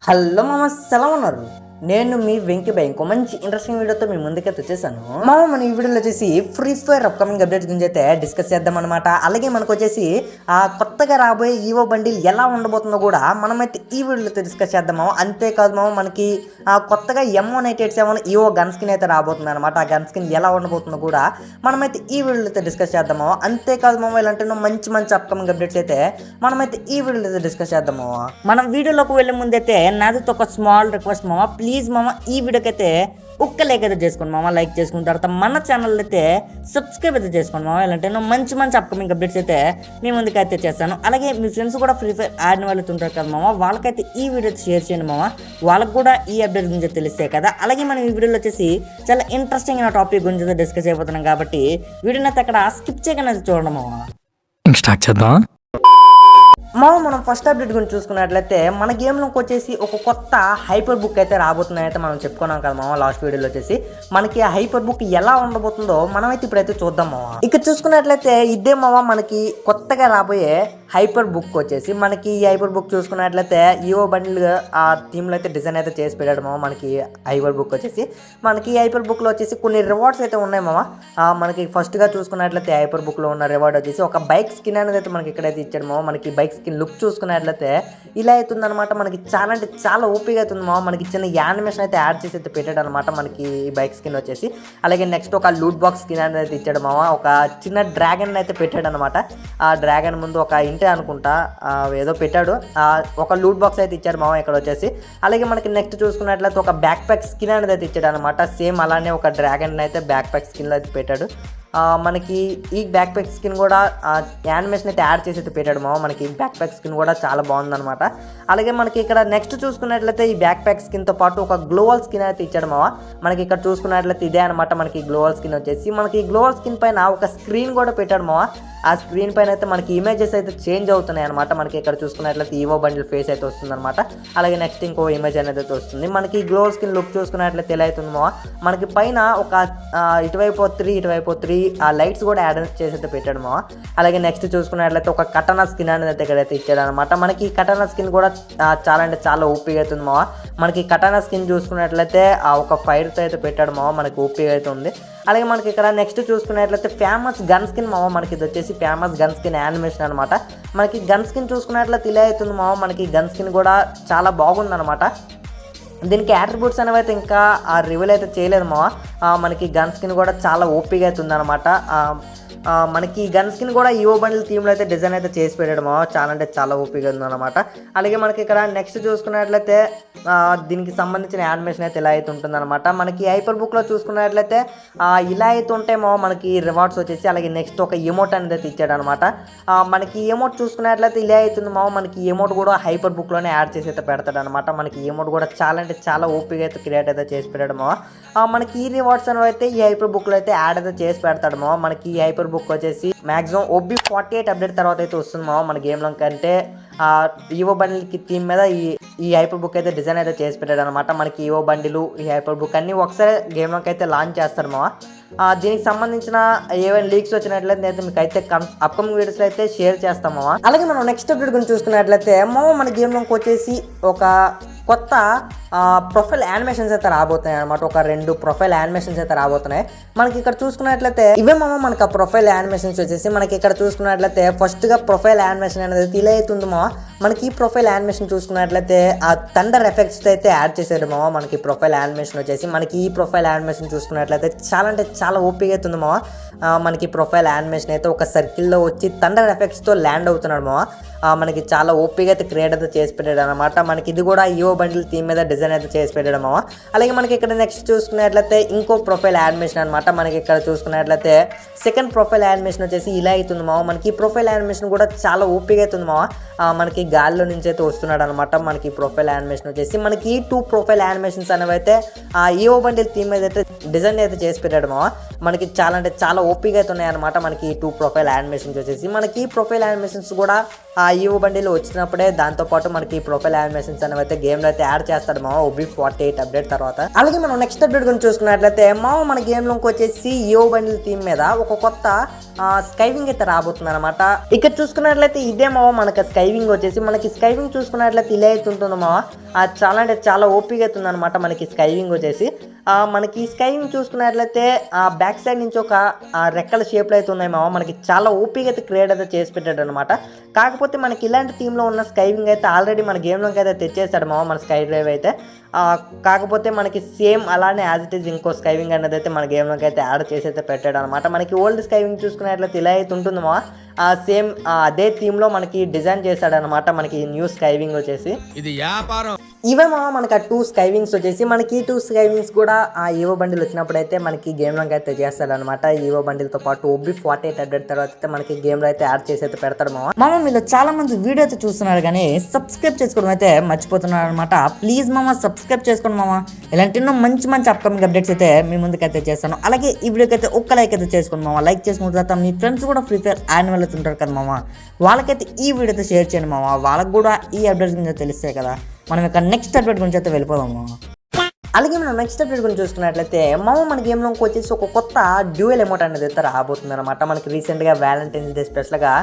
Hello మామ, ఎలా ఉన్నారు? నేను మీ వెంకీ భాయ్ ఇంకో మంచి ఇంట్రెస్టింగ్ వీడియోతో మీ ముందుకైతే వచ్చేసాను. మామ, మన ఈ వీడియోలో వచ్చేసి ఫ్రీ ఫైర్ అప్కమింగ్ అప్డేట్స్ గురించి అయితే డిస్కస్ చేద్దాం అనమాట. అలాగే మనకు వచ్చేసి కొత్తగా రాబోయే ఈవో బండిల్ ఎలా ఉండబోతుందో కూడా మనమైతే ఈ వీడియోలో అయితే డిస్కస్ చేద్దాము. అంతేకాదు మామ, మనకి కొత్తగా M187 ఈవో గన్ స్కిన్ అయితే రాబోతుంది అనమాట. ఆ గన్ స్కిన్ ఎలా ఉండబోతుందో కూడా మనమైతే ఈ వీడియోలో అయితే డిస్కస్ చేద్దాము. అంతేకాదు మామ, ఇలాంటి మంచి మంచి అప్కమింగ్ అప్డేట్స్ అయితే మనమైతే ఈ వీడియోలో అయితే డిస్కస్ చేద్దాము. మనం వీడియోలోకి వెళ్ళే ముందైతే నాదితో ఒక స్మాల్ రిక్వెస్ట్ మామ, ప్లీజ్ మామ, ఈ వీడియోకి అయితే ఒక్క లైక్ అయితే చేసుకోండి మామ. లైక్ చేసుకున్న తర్వాత మన ఛానల్ అయితే సబ్స్క్రైబ్ అయితే చేసుకోండి మామ. ఇలాంటి మంచి మంచి అప్కమింగ్ అప్డేట్స్ అయితే మీ ముందుకు అయితే చేస్తాను. అలాగే మీ ఫ్రెండ్స్ కూడా ఫ్రీ ఫైర్ ఆడిన వాళ్ళు ఉంటారు కదా మామ, వాళ్ళకైతే ఈ వీడియో షేర్ చేయండి మామ. వాళ్ళకు కూడా ఈ అప్డేట్ గురించి తెలుస్తాయి కదా. అలాగే మనం ఈ వీడియోలో వచ్చేసి చాలా ఇంట్రెస్టింగ్ అయిన టాపిక్ గురించి డిస్కస్ అయిపోతున్నాం కాబట్టి వీడియోని అయితే అక్కడ స్కిప్ చేయకుండా చూడండి మామ. స్టార్ట్ చేద్దాం. మనం ఫస్ట్ అప్డేట్ గురించి చూసుకున్నట్లయితే మన గేమ్లోకి వచ్చేసి ఒక కొత్త హైపర్ బుక్ అయితే రాబోతుందని అయితే మనం చెప్పుకున్నాం కదా మామ లాస్ట్ వీడియోలో వచ్చేసి. మనకి ఆ హైపర్ బుక్ ఎలా ఉండబోతుందో మనమైతే ఇప్పుడైతే చూద్దాం మామ. ఇక్కడ చూసుకున్నట్లయితే ఇదే మామ మనకి కొత్తగా రాబోయే హైపర్ బుక్ వచ్చేసి. మనకి ఈ హైపర్ బుక్ చూసుకున్నట్లయితే ఈవో బండిల్ ఆ థీమ్లో అయితే డిజైన్ అయితే చేసి పెట్టాడు మామ. మనకి హైపర్ బుక్ వచ్చేసి మనకి ఈ హైపర్ బుక్లో వచ్చేసి కొన్ని రివార్డ్స్ అయితే ఉన్నాయి మామ. మనకి ఫస్ట్గా చూసుకున్నట్లయితే హైపర్ బుక్లో ఉన్న రివార్డ్ వచ్చేసి ఒక బైక్ స్కిన్ అనేది అయితే మనకి ఇక్కడైతే ఇచ్చాడు మామ. మనకి బైక్ స్కిన్ లుక్ చూసుకున్నట్లయితే ఇలా అవుతుంది అనమాట. మనకి చాలా అంటే చాలా ఓపిక అవుతుంది మామ. మనకి చిన్న యానిమేషన్ అయితే యాడ్ చేసి అయితే పెట్టాడు అనమాట మనకి ఈ బైక్ స్కిన్ వచ్చేసి. అలాగే నెక్స్ట్ ఒక లూట్ బాక్స్ స్కిన్ అనేది అయితే ఇచ్చాడు మామ. ఒక చిన్న డ్రాగన్ అయితే పెట్టాడు అనమాట. ఆ డ్రాగన్ ముందు ఒక ఇంటే అనుకుంటా ఏదో పెట్టాడు. ఒక లూట్ బాక్స్ అయితే ఇచ్చాడు మామ ఇక్కడ వచ్చేసి. అలాగే మనకి నెక్స్ట్ చూసుకున్నట్లయితే ఒక బ్యాక్ ప్యాక్ స్కిన్ అనేది అయితే ఇచ్చాడు అనమాట. సేమ్ అలానే ఒక డ్రాగన్ అయితే బ్యాక్ ప్యాక్ స్కిన్లో అయితే పెట్టాడు. మనకి ఈ బ్యాక్ ప్యాక్ స్కిన్ కూడా యానిమేషన్ అయితే యాడ్ చేసి అయితే పెట్టాడు మామ. మనకి బ్యాక్ ప్యాక్ స్కిన్ కూడా చాలా బాగుందన్నమాట. అలాగే మనకి ఇక్కడ నెక్స్ట్ చూసుకున్నట్లయితే ఈ బ్యాక్ ప్యాక్ స్కిన్తో పాటు ఒక గ్లోవల్ స్కిన్ అయితే ఇచ్చాడు మామ. మనకి ఇక్కడ చూసుకున్నట్లయితే ఇదే అనమాట మనకి గ్లోవల్ స్కిన్ వచ్చేసి. మనకి గ్లోవల్ స్కిన్ పైన ఒక స్క్రీన్ కూడా పెట్టాడు మామ. ఆ స్క్రీన్ పైన అయితే మనకి ఇమేజెస్ అయితే చేంజ్ అవుతున్నాయి అనమాట. మనకి ఇక్కడ చూసుకున్నట్లయితే ఈవో బండిల్ ఫేస్ అయితే వస్తుంది అనమాట. అలాగే నెక్స్ట్ ఇంకో ఇమేజ్ అనేది అయితే వస్తుంది. మనకి గ్లోవల్ స్కిన్ లుక్ చూసుకున్నట్లయితే ఎలా అవుతుంది మామ, మనకి పైన ఒక ఇటువైపు 3 ఆ లైట్స్ కూడా యాడ్ చేసి అయితే పెట్టాడు మామ. అలాగే నెక్స్ట్ చూసుకున్నట్లయితే ఒక కటనా స్కిన్ అనేది అయితే ఇక్కడైతే ఇచ్చాడు అనమాట. మనకి ఈ కటనా స్కిన్ కూడా చాలా అంటే చాలా ఓపిక అవుతుంది మామ. మనకి కటనా స్కిన్ చూసుకున్నట్లయితే ఒక ఫైర్తో అయితే పెట్టాడు మామ. మనకి ఓపిక అయితే ఉంది. అలాగే మనకి ఇక్కడ నెక్స్ట్ చూసుకున్నట్లయితే ఫేమస్ గన్ స్కిన్ మామ. మనకి ఇది వచ్చేసి ఫేమస్ గన్ స్కిన్ యానిమేషన్ అనమాట. మనకి గన్ స్కిన్ చూసుకున్నట్లయితే ఇలా అవుతుంది మామ. మనకి గన్ స్కిన్ కూడా చాలా బాగుందన్నమాట. దీనికి యాట్రిబ్యూట్స్ అనేవి అయితే ఇంకా రివీల్ అయితే చేయలేదు మామ. మనకి గన్ స్కిన్ కూడా చాలా ఓపిక అవుతుంది అనమాట. మనకి గన్ స్కిన్ కూడా ఈవో బండిల్ థీమ్లో అయితే డిజైన్ అయితే చేసి పెట్టాడు మామ. చాలా అంటే చాలా ఓపిక ఉందన్నమాట. అలాగే మనకి ఇక్కడ నెక్స్ట్ చూసుకున్నట్లయితే దీనికి సంబంధించిన యానిమేషన్ అయితే ఇలా అయితే ఉంటుందన్నమాట. మనకి హైపర్ బుక్లో చూసుకున్నట్లయితే ఇలా అయితే ఉంటాయి మామ మనకి రివార్డ్స్ వచ్చేసి. అలాగే నెక్స్ట్ ఒక ఎమోట్ అనేది అయితే ఇచ్చాడు అనమాట. మనకి ఎమోట్ చూసుకున్నట్లయితే ఇలా అవుతుంది మామ. మనకి ఎమోట్ కూడా హైపర్ బుక్లోనే యాడ్ చేసి అయితే పెడతాడు అనమాట. మనకి ఎమోట్ కూడా చాలా అంటే చాలా ఓపిక అయితే క్రియేట్ అయితే చేసి పెట్టాడు మామ. మనకి ఈ రివార్డ్స్ అనేవి అయితే ఈ హైపర్ బుక్లో అయితే యాడ్ అయితే చేసి పెడతాడు మామ. మనకి ఈ హైపర్ బుక్ వచ్చేసి మాక్సిమం OB48 అప్డేట్ తర్వాత అయితే వస్తుంది మామ మన గేమ్లో. కంటే ఈవో బండిల్కి థీమ్ మీద ఈ హైపర్ బుక్ అయితే డిజైన్ అయితే చేసి పెట్టాడు అనమాట. మనకి ఈవో బండిలు ఈ హైపర్ బుక్ అన్ని ఒకసారి గేమ్లోకి అయితే లాంచ్ చేస్తారు మామ. దీనికి సంబంధించిన ఏవైనా లీక్స్ వచ్చినట్లయితే నేను మీకు అయితే అప్కమింగ్ వీడియోస్లో అయితే షేర్ చేస్తాం మామ. అలాగే మనం నెక్స్ట్ అప్డేట్ గురించి చూసుకున్నట్లయితే మామ మన గేమ్లోకి వచ్చేసి ఒక కొత్త ప్రొఫైల్ యానిమేషన్స్ అయితే రాబోతున్నాయి అనమాట. ఒక 2 ప్రొఫైల్ యానిమేషన్స్ అయితే రాబోతున్నాయి. మనకి ఇక్కడ చూసుకున్నట్లయితే ఇవే మామ మనకి ఆ ప్రొఫైల్ యానిమేషన్స్ వచ్చేసి. మనకి ఇక్కడ చూసుకున్నట్లయితే ఫస్ట్గా ప్రొఫైల్ యానిమేషన్ అనేది ఇలా అవుతుంది మామ. మనకి ఈ ప్రొఫైల్ యానిమేషన్ చూసుకున్నట్లయితే ఆ థండర్ ఎఫెక్ట్స్ అయితే యాడ్ చేసాడు మామ. మనకి ప్రొఫైల్ యానిమేషన్ వచ్చేసి మనకి ఈ ప్రొఫైల్ యానిమేషన్ చూసుకున్నట్లయితే చాలా అంటే చాలా ఓపిక అవుతుంది మామ. మనకి ప్రొఫైల్ యానిమేషన్ అయితే ఒక సర్కిల్లో వచ్చి థండర్ ఎఫెక్ట్స్తో ల్యాండ్ అవుతున్నాడు మామ. మనకి చాలా ఓపిక అయితే క్రియేట్ అయితే చేసి పెట్టాడు అనమాట. మనకి ఇది కూడా ఈవో బండిల్ థీమ్ మీద డిజైన్ అయితే చేసి పెట్టాడు మామ. అలాగే మనకి ఇక్కడ నెక్స్ట్ చూసుకున్నట్లయితే ఇంకో ప్రొఫైల్ యానిమేషన్ అనమాట. మనకి ఇక్కడ చూసుకున్నట్లయితే సెకండ్ ప్రొఫైల్ యానిమేషన్ వచ్చేసి ఇలా అవుతుంది మామ. మనకి ఈ ప్రొఫైల్ యానిమేషన్ కూడా చాలా ఓపిక అవుతుంది మామ. మనకి గాల్లో నుంచి అయితే వస్తున్నాడు అనమాట. మనకి ప్రొఫైల్ యానిమేషన్ వచ్చేసి మనకి ఈ 2 ప్రొఫైల్ యానిమేషన్స్ అనేవి అయితే ఈవో బండిల్ థీమ్ మీద అయితే డిజైన్ అయితే చేసి పెట్టాడు మామ. మనకి చాలా అంటే చాలా ఓపిక అయితే ఉన్నాయి అనమాట. మనకి ఈ 2 ప్రొఫైల్ యానిమేషన్స్ వచ్చేసి మనకి ఈ ప్రొఫైల్ యానిమేషన్స్ కూడా ఈవో బండిల్ వచ్చినప్పుడే దాంతోపాటు మనకి ఈ ప్రొఫైల్ యానిమేషన్స్ అనేవి అయితే గేమ్లో అయితే యాడ్ చేస్తాడు మామ OB48 అప్డేట్ తర్వాత. అలాగే మనం నెక్స్ట్ అప్డేట్ గురించి చూసుకున్నట్లయితే మామ మన గేమ్లోకి వచ్చేసి ఈవో బండిల్ థీమ్ మీద ఒక కొత్త స్కైవింగ్ అయితే రాబోతుంది అనమాట. ఇక్కడ చూసుకున్నట్లయితే ఇదే మామ మనకి స్కైవింగ్ వచ్చేసి మనకి స్కైవింగ్ చూసుకున్నట్లయితే ఇలా అయితే ఉంటుందో మామ చాలా అంటే చాలా ఓపిక అవుతుంది అనమాట మనకి స్కైవింగ్ వచ్చేసి. మనకి స్కైవింగ్ చూసుకున్నట్లయితే బ్యాక్ సైడ్ నుంచి ఒక రెక్కల షేప్లో అయితే ఉన్నాయి మామ. మనకి చాలా ఓపిక అయితే క్రియేట్ అయితే చేసి పెట్టాడు అనమాట. కాకపోతే మనకి ఇలాంటి థీమ్లో ఉన్న స్కైవింగ్ అయితే ఆల్రెడీ మన గేమ్లోకి అయితే తెచ్చేసాడు మామ మన స్కై డ్రైవ్ అయితే. కాకపోతే మనకి సేమ్ అలానే యాజ్ ఇట్ ఈజ్ ఇంకో స్కైవింగ్ అనేది అయితే మన గేమ్లోకి అయితే యాడ్ చేసి అయితే పెట్టాడు అనమాట. మనకి ఓల్డ్ స్కైవింగ్ చూసుకున్నట్లయితే ఇలా అయితే ఉంటుంది మా సేమ్ అదే థీమ్లో మనకి డిజైన్ చేశాడనమాట మనకి న్యూ స్కైవింగ్ వచ్చేసి. ఇది వ్యాపారం. ఇవే మా మనకి 2 స్కైవింగ్స్ వచ్చేసి మనకి 2 స్కైవింగ్స్ కూడా ఈవో బండిల్ వచ్చినప్పుడు అయితే మనకి గేమ్లోకి అయితే చేస్తాడనమాట. ఈవో బండిల్తో పాటు OB48 అప్డేట్ తర్వాత అయితే మనకి గేమ్లో అయితే యాడ్ చేసి అయితే పెడతాడు మామ. మీరు చాలా మంది వీడియో అయితే చూస్తున్నారు కానీ సబ్స్క్రైబ్ చేసుకోవడం అయితే మర్చిపోతున్నారు అనమాట. ప్లీజ్ మామ సబ్స్క్రైబ్ చేసుకోండి మామ. ఇలాంటి ఎన్నో మంచి మంచి అప్కమింగ్ అప్డేట్స్ అయితే మీ ముందుకు అయితే చేస్తాను. అలాగే ఈ వీడియోకి అయితే ఒక్క లైక్ అయితే చేసుకోండి మామ. లైక్ చేసుకున్న తర్వాత మీ ఫ్రెండ్స్ కూడా ఫ్రీ ఫైర్ యాన్యువల్ అయితే ఉంటారు కదా మామ, వాళ్ళకైతే ఈ వీడియో అయితే షేర్ చేయండి మామ. వాళ్ళకి కూడా ఈ అప్డేట్స్ గురించి తెలుస్తాయి కదా. మనం ఇక నెక్స్ట్ అప్డేట్ గురించి అయితే వెళ్ళిపోదాం మామ. అలాగే మనం నెక్స్ట్ అప్డేట్ గురించి చూసుకున్నట్లయితే మన గేమ్లోకి వచ్చేసి ఒక కొత్త డ్యూయల్ ఎమోట్ అనేది అయితే రాబోతుంది అనమాట. మనకి రీసెంట్గా వ్యాలంటైన్స్ డే స్పెషల్గా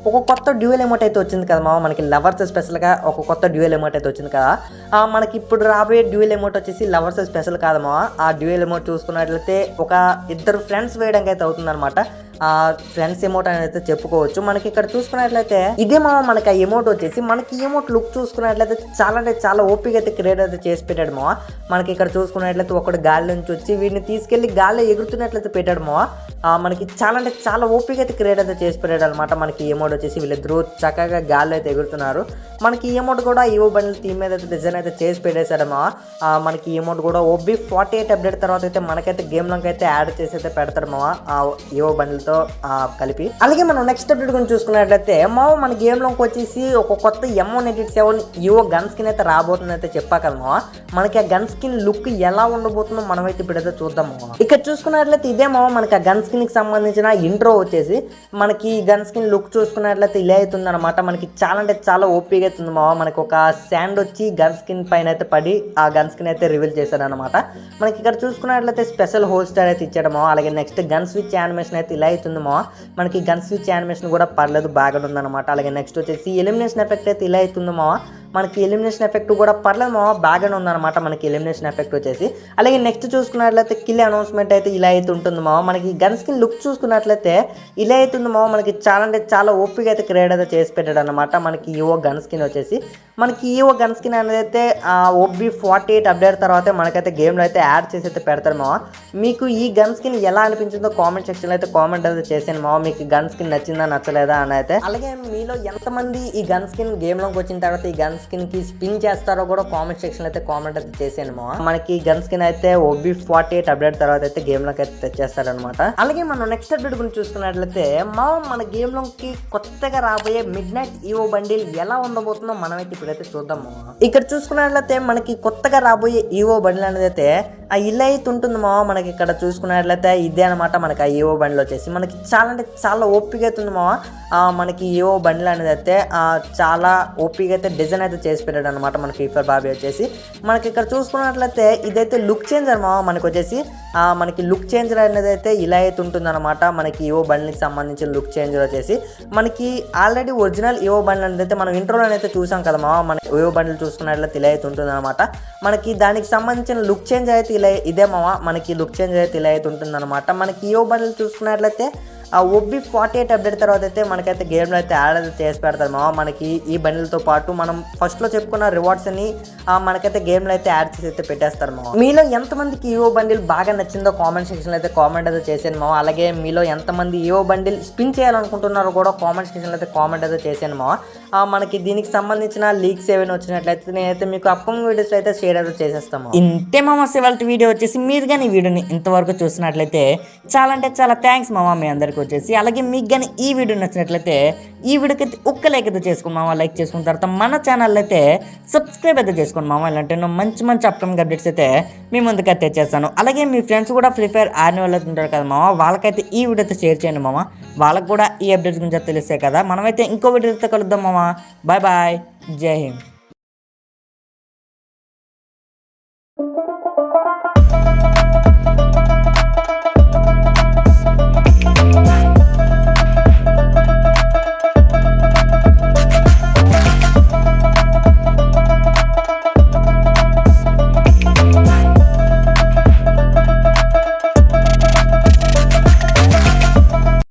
ఒక కొత్త డ్యూయల్ ఎమోట్ అయితే వచ్చింది కదా మనకి లవర్స్ స్పెషల్గా ఒక కొత్త డ్యూయల్ ఎమోట్ అయితే వచ్చింది కదా. మనకి ఇప్పుడు రాబోయే డ్యూయల్ ఎమోట్ వచ్చేసి లవర్స్ స్పెషల్ కాదమ్మా. ఆ డ్యూయల్ ఎమోట్ చూసుకున్నట్లయితే ఒక 2 ఫ్రెండ్స్ వేయడానికి అయితే అవుతుంది అనమాట. ఫ్రెండ్స్ ఎమోట్ అనేది అయితే చెప్పుకోవచ్చు. మనకి ఇక్కడ చూసుకున్నట్లయితే ఇదే మనకి ఆ ఎమోట్ వచ్చేసి మనకి ఎమోట్ లుక్ చూసుకున్నట్లయితే చాలా అంటే చాలా ఓపిక అయితే క్రియేట్ అయితే చేసి పెట్టాడు మనకి ఇక్కడ చూసుకున్నట్లయితే ఒకటి గాలి నుంచి వచ్చి వీడిని తీసుకెళ్లి గాల్లో ఎగురుతున్నట్లయితే పెట్టాడు మనకి చాలా అంటే చాలా ఓపిక అయితే క్రియేట్ అయితే చేసి పెట్టాడు అనమాట. మనకి ఎమోట్ వచ్చేసి వీళ్ళిద్దరూ చక్కగా గాల్లో అయితే ఎగురుతున్నారు. మనకి ఎమోట్ కూడా ఈవో బండిల్ థీమ్ మీద అయితే డిజైన్ అయితే చేసి పెట్టేశాడు మనకి ఎమోట్ కూడా OB48 అప్డేట్ తర్వాత అయితే మనకైతే గేమ్లోకి అయితే యాడ్ చేసి అయితే పెడతాడు ఈవో బండిల్ తో కలిపి. అలాగే మనం నెక్స్ట్ అప్డేట్ గురించి చూసుకున్నట్లయితే మన గేమ్లోకి వచ్చేసి ఒక కొత్త M187 ఈవో గన్ స్కిన్ అయితే రాబోతుంది అయితే చెప్పా కదా మనకి ఆ గన్ స్కిన్ లుక్ ఎలా ఉండబోతుందో మనమైతే ఇప్పుడైతే చూద్దాం. ఇక్కడ చూసుకున్నట్లయితే ఇదే మనకి ఆ గన్ స్కిన్ కి సంబంధించిన ఇంట్రో వచ్చేసి మనకి గన్ స్కిన్ లుక్ చూసుకున్నట్లయితే ఇలా అవుతుంది అనమాట. మనకి చాలా అంటే చాలా ఓపిక అవుతుంది మనకి ఒక శాండ్ వచ్చి గన్ స్కిన్ పైన అయితే పడి ఆ గన్ స్కిన్ అయితే రివీల్ చేశాడు అనమాట. మనకి ఇక్కడ చూసుకున్నట్లయితే స్పెషల్ హోల్స్టర్ అయితే ఇచ్చాడు అలాగే నెక్స్ట్ గన్ స్విచ్ యానిమేషన్ అయితే ఇలా అవుతుంది మనకి గన్ స్విచ్ యానిమేషన్ కూడా పర్లేదు బాగా ఉందన్నమాట. అలాగే నెక్స్ట్ వచ్చేసి ఎలిమినేషన్ ఎఫెక్ట్ అయితే ఇలా అవుతుంది మనకి ఎలిమినేషన్ ఎఫెక్ట్ కూడా పర్లేదు బాగానే ఉందన్నమాట మనకి ఎలిమినేషన్ ఎఫెక్ట్ వచ్చేసి. అలాగే నెక్స్ట్ చూసుకున్నట్లయితే కిల్ అనౌన్స్మెంట్ అయితే ఇలా అయితే ఉంటుంది మనకి గన్ స్కిన్ లుక్ చూసుకున్నట్లయితే ఇలా అవుతుంది మనకి చాలా అంటే చాలా ఓపిక అయితే క్రియేట్ అయితే చేసి పెట్టాడు అనమాట. మనకి ఈవో గన్ స్కిన్ వచ్చేసి మనకి ఈవో గన్ స్కిన్ అనేది అయితే OB48 అప్డేట్ తర్వాత మనకైతే గేమ్లో అయితే యాడ్ చేసి అయితే పెడతారు మీకు ఈ గన్ స్కిన్ ఎలా అనిపించిందో కామెంట్ సెక్షన్లో అయితే కామెంట్ అయితే చేసాను మీకు గన్ స్కిన్ నచ్చిందా నచ్చలేదా అని అయితే. అలాగే మీలో ఎంతమంది ఈ గన్ స్కిన్ గేమ్లోకి వచ్చిన తర్వాత ఈ గన్ స్కిన్ కి స్పిన్ చేస్తారో కూడా కామెంట్ సెక్షన్ అయితే కామెంట్ అయితే చేసాను మనకి గన్ స్కిన్ అయితే OB48 అప్డేట్ తర్వాత అయితే గేమ్ లోకి అయితే తెచ్చేస్తారనమాట. అలాగే మనం నెక్స్ట్ అప్డేట్ గురించి చూసుకున్నట్లయితే మన గేమ్ లోకి కొత్తగా రాబోయే మిడ్ నైట్ ఈవో బండిల్ ఎలా ఉండబోతుందో మనమైతే ఇప్పుడైతే చూద్దాము. ఇక్కడ చూసుకున్నట్లయితే మనకి కొత్తగా రాబోయే ఈవో బండిల్ అనేది అయితే ఆ ఇల్లు అయితే ఉంటుంది మనకి ఇక్కడ చూసుకున్నట్లయితే ఇదే అనమాట. మనకి ఆ ఈవో బండిల్ వచ్చేసి మనకి చాలా అంటే చాలా ఓపిక అవుతుంది మనకి ఈవో బండిల్ అనేది అయితే చాలా ఓపిక అయితే డిజైన్ అయితే చేసి పెట్టాడు అనమాట మన ఫ్రీ ఫైర్ బాబీ వచ్చేసి. మనకి ఇక్కడ చూసుకున్నట్లయితే ఇదైతే లుక్ చేంజర్ మనకి వచ్చేసి మనకి లుక్ చేంజర్ అనేది అయితే ఇలా అయితే ఉంటుంది అనమాట. మనకి ఈవో బండిల్కి సంబంధించిన లుక్ చేంజర్ వచ్చేసి మనకి ఆల్రెడీ ఒరిజినల్ ఈవో బండిల్ అనేది అయితే మనం ఇంట్రోలో అయితే చూసాం కదా మన ఈవో బండిల్ చూసుకున్నట్లయితే ఇలా అయితే ఉంటుంది అనమాట. మనకి దానికి సంబంధించిన లుక్ చేంజ్ అయితే ఇలా ఇదే మనకి లుక్ చేంజ్ అయితే ఇలా అయితే ఉంటుంది అనమాట. మనకి ఈవో బండిల్ చూసుకున్నట్లయితే OB48 అప్డేట్ తర్వాత అయితే మనకైతే గేమ్లో అయితే యాడ్ అయితే చేసి పెడతారు మనకి ఈ బండిల్తో పాటు మనం ఫస్ట్లో చెప్పుకున్న రివార్డ్స్ అని మనకైతే గేమ్లో అయితే యాడ్ చేసి అయితే పెట్టేస్తారు మీలో ఎంతమందికి ఈవో బండిల్ బాగా నచ్చిందో కామెంట్ సెక్షన్లో అయితే కామెంట్ అయితే చేసాను అలాగే మీలో ఎంతమంది ఈవో బండిల్ స్పిన్ చేయాలనుకుంటున్నారో కూడా కామెంట్ సెక్షన్లో అయితే కామెంట్ అయితే చేసాను మనకి దీనికి సంబంధించిన లీక్స్ ఏమైనా వచ్చినట్లయితే నేనైతే మీకు అప్కమింగ్ వీడియోస్లో అయితే షేర్ అయితే చేసేస్తాము. ఇంతే ఇవాళ వీడియో వచ్చేసి మీరు కానీ ఈ వీడియోని ఇంతవరకు చూసినట్లయితే చాలా అంటే చాలా థ్యాంక్స్ మీ అందరికీ వచ్చేసి. అలాగే మీకు కానీ ఈ వీడియో నచ్చినట్లయితే ఈ వీడియోకి అయితే ఒక్క లైక్ అయితే చేసుకోండి లైక్ చేసుకున్న తర్వాత మన ఛానల్ అయితే సబ్స్క్రైబ్ అయితే చేసుకోండి ఇలాంటి మంచి మంచి అప్కమింగ్ అప్డేట్స్ అయితే మీ ముందుకైతే తెచ్చేస్తాను. అలాగే మీ ఫ్రెండ్స్ కూడా ఫ్రీ ఫైర్ యాన్యువల్ ఉంటారు కదా వాళ్ళకైతే ఈ వీడియో అయితే షేర్ చేయండి వాళ్ళకి కూడా ఈ అప్డేట్స్ గురించి తెలుస్తాయి కదా. మనమైతే ఇంకో వీడియోతో కలుద్దాం బాయ్ బాయ్, జై హింద్.